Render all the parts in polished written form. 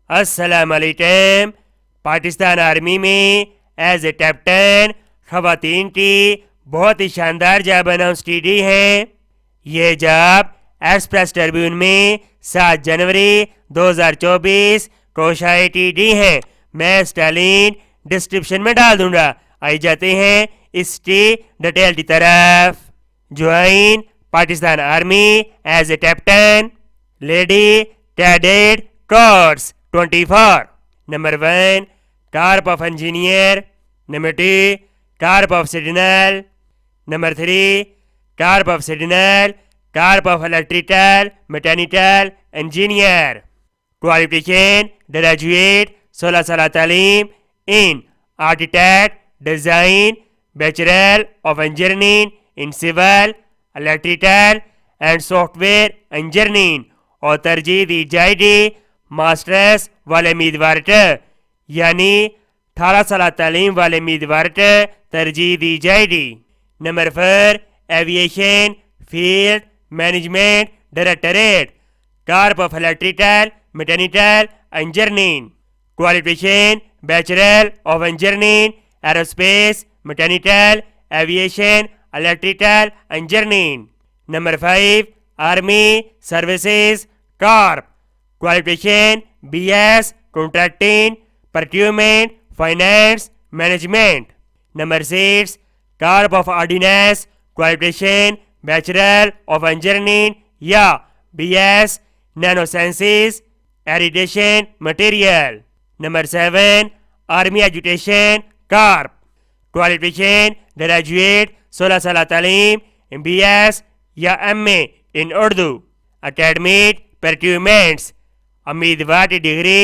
अस्सलाम वालेकुम। पाकिस्तान आर्मी में एज ए कैप्टन खवातीन की बहुत ही शानदार जॉब अनाउंस की गई है। ये जॉब एक्सप्रेस ट्रिब्यून में 7 जनवरी 2024 को शाये की गई है। मैं इसका लिंक डिस्क्रिप्शन में डाल दूंगा। आई जाते हैं इसकी डिटेल की तरफ। Join Pakistan army as a captain lady cadet course 24। Number 1 corps of engineer. Number 2 corps of signal. Number 3 corps of signal, corps of electrical mechanical engineer. Qualification graduate 16 साल तालीम in architect design, bachelor of engineering in civil electrical and software engineering, और तरजीह दी जाएगी masters वाले उम्मीदवार को, यानी 18 साल तालीम वाले उम्मीदवार को तरजीह दी जाएगी। Number 4 aviation field management directorate, corps of electrical mechanical engineering. Qualification bachelor of engineering aerospace mechanical aviation electrical engineering. Number 5 army services corps, qualification BS contracting procurement finance management. Number 6 corps of ordnance, qualification bachelor of engineering या BS nano sciences एरिडेशन material. Number 7 army education corps, qualification graduate 16 साल तालीम BS या MA in Urdu academic procurements. उम्मीदवार की degree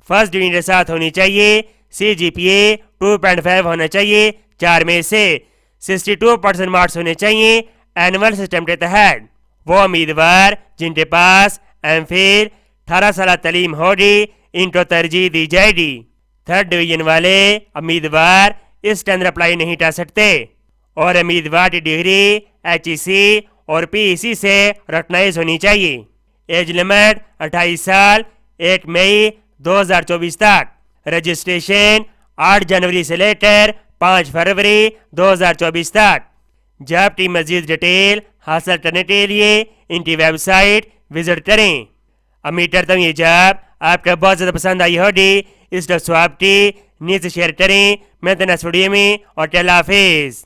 first division के साथ होनी चाहिए। CGPA 2.5 होना चाहिए 4 में से। 62% मार्क्स होने चाहिए एनुअल सिस्टम के तहत। वो उम्मीदवार जिनके पास एमफिल 18 साल तालीम होगी इनको तरजीह दी जाएगी। 3rd डिवीजन वाले उम्मीदवार इसके अंदर अप्लाई नहीं कर सकते, और उम्मीदवार की डिग्री HEC और PEC से रिकॉग्नाइज होनी चाहिए। एज लिमिट 28 साल 1 मई 2024 तक। रजिस्ट्रेशन 8 जनवरी से लेकर 5 फरवरी 2024 तक। जॉब की मजीद डिटेल हासिल करने के लिए इनकी वेबसाइट विजिट करें। उम्मीद करता हूँ ये जॉब आपको बहुत ज़्यादा पसंद आई होगी। इस स्वाब की नीचे शेयर करें। मैं नेक्स्ट वीडियो में, और अल्लाह हाफिज़।